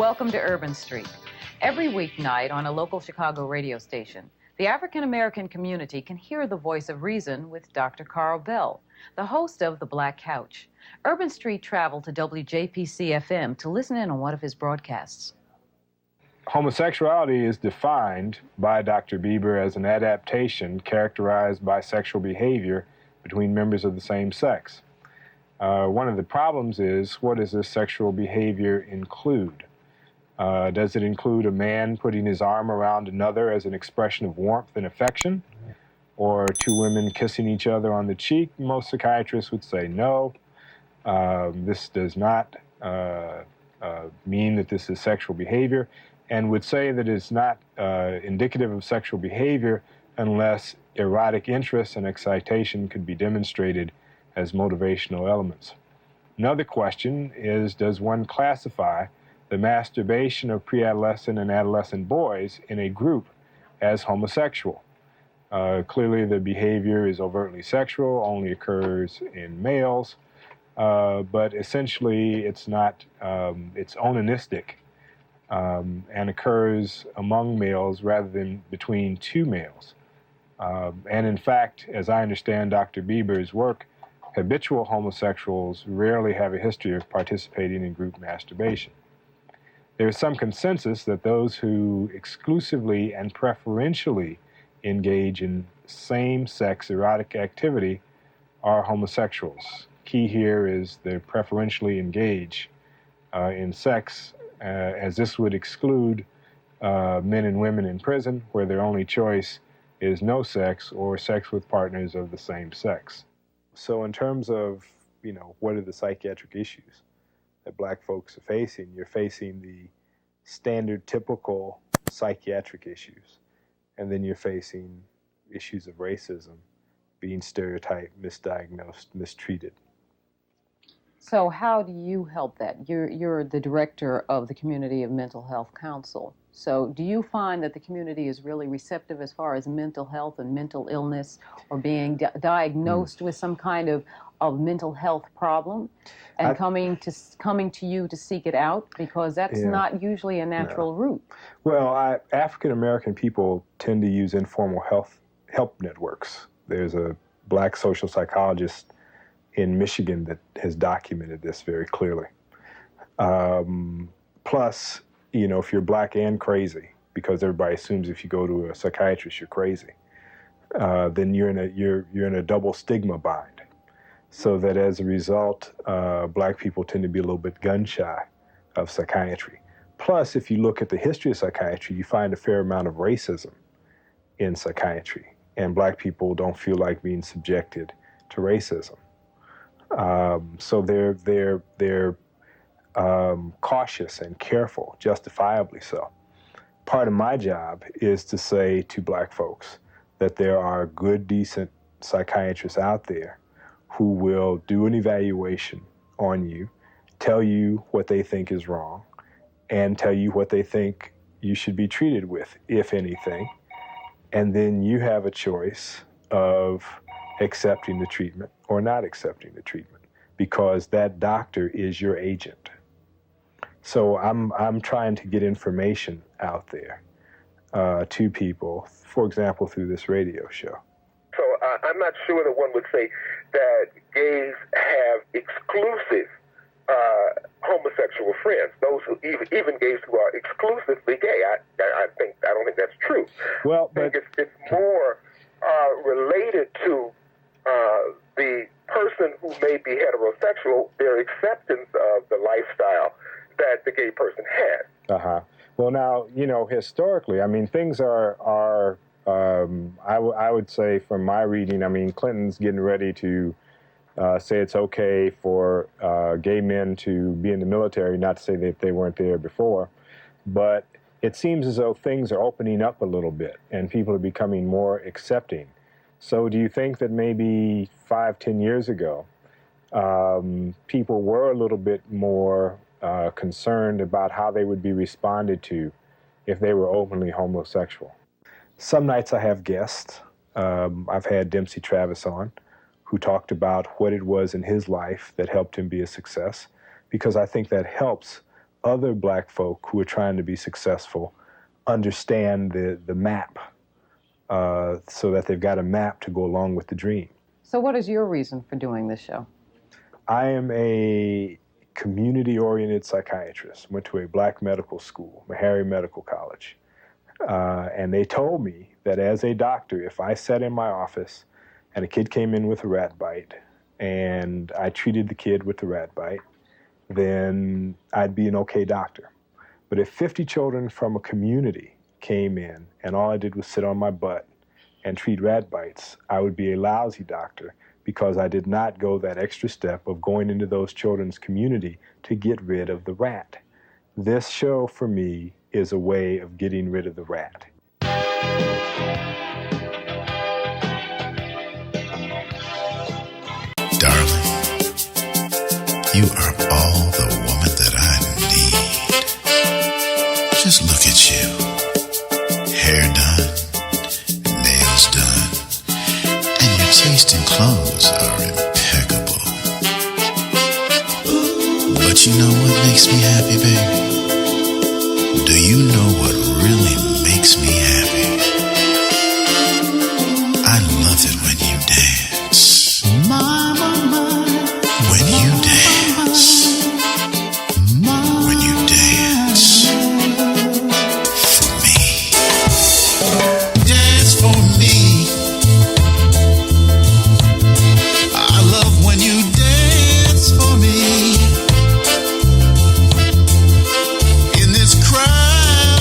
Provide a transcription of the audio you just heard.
Welcome to Urban Street. Every weeknight on a local Chicago radio station, the African-American community can hear the voice of reason with Dr. Carl Bell, the host of The Black Couch. Urban Street traveled to WJPC-FM to listen in on one of his broadcasts. Homosexuality is defined by Dr. Bieber as an adaptation characterized by sexual behavior between members of the same sex. One of the problems is, what does this sexual behavior include? Does it include a man putting his arm around another as an expression of warmth and affection? Or two women kissing each other on the cheek? Most psychiatrists would say no. This does not mean that this is sexual behavior, and would say that it's not indicative of sexual behavior unless erotic interest and excitation could be demonstrated as motivational elements. Another question is, does one classify the masturbation of pre-adolescent and adolescent boys in a group as homosexual? Clearly the behavior is overtly sexual, only occurs in males, but essentially it's not, it's onanistic and occurs among males rather than between two males. And in fact, as I understand Dr. Bieber's work, habitual homosexuals rarely have a history of participating in group masturbation. There is some consensus that those who exclusively and preferentially engage in same-sex erotic activity are homosexuals. Key here is they preferentially engage in sex, as this would exclude men and women in prison, where their only choice is no sex or sex with partners of the same sex. So in terms of, what are the psychiatric issues that black folks are facing, you're facing the standard typical psychiatric issues, and then you're facing issues of racism, being stereotyped, misdiagnosed, mistreated. So how do you help that? You're the director of the Community of Mental Health Council. So do you find that the community is really receptive as far as mental health and mental illness, or being diagnosed with some kind of mental health problem and coming to you to seek it out? Because that's not usually a natural route. Well, African-American people tend to use informal help networks. There's a black social psychologist in Michigan that has documented this very clearly. Plus, if you're black and crazy, because everybody assumes if you go to a psychiatrist you're crazy, then you're in a double stigma bind. So that as a result, black people tend to be a little bit gun shy of psychiatry. Plus, if you look at the history of psychiatry, you find a fair amount of racism in psychiatry, and black people don't feel like being subjected to racism. So they're cautious and careful, justifiably so. Part of my job is to say to black folks that there are good, decent psychiatrists out there who will do an evaluation on you, tell you what they think is wrong, and tell you what they think you should be treated with, if anything. And then you have a choice of accepting the treatment or not accepting the treatment, because that doctor is your agent. So I'm trying to get information out there to people, for example, through this radio show. So I'm not sure that one would say that gays have exclusive homosexual friends. Those who even gays who are exclusively gay. I don't think that's true. Well, but I think it's more related to the person who may be heterosexual, their acceptance of the lifestyle that the gay person has. Well, now, historically, things are I would say from my reading, Clinton's getting ready to say it's okay for gay men to be in the military, not to say that they weren't there before, but it seems as though things are opening up a little bit and people are becoming more accepting. So do you think that maybe 5-10 years ago, people were a little bit more concerned about how they would be responded to if they were openly homosexual? Some nights I have guests. I've had Dempsey Travis on, who talked about what it was in his life that helped him be a success, because I think that helps other black folk who are trying to be successful understand the map, so that they've got a map to go along with the dream. So what is your reason for doing this show? I am a community-oriented psychiatrist. Went to a black medical school, Meharry Medical College. And they told me that as a doctor, if I sat in my office and a kid came in with a rat bite and I treated the kid with the rat bite, then I'd be an okay doctor. But if 50 children from a community came in and all I did was sit on my butt and treat rat bites, I would be a lousy doctor because I did not go that extra step of going into those children's community to get rid of the rat. This show, for me, is a way of getting rid of the rat. Darling, you are all the woman that I need. Just look at you. Hair done, nails done, and your taste in clothes are impeccable. But you know what makes me happy, baby? Do you know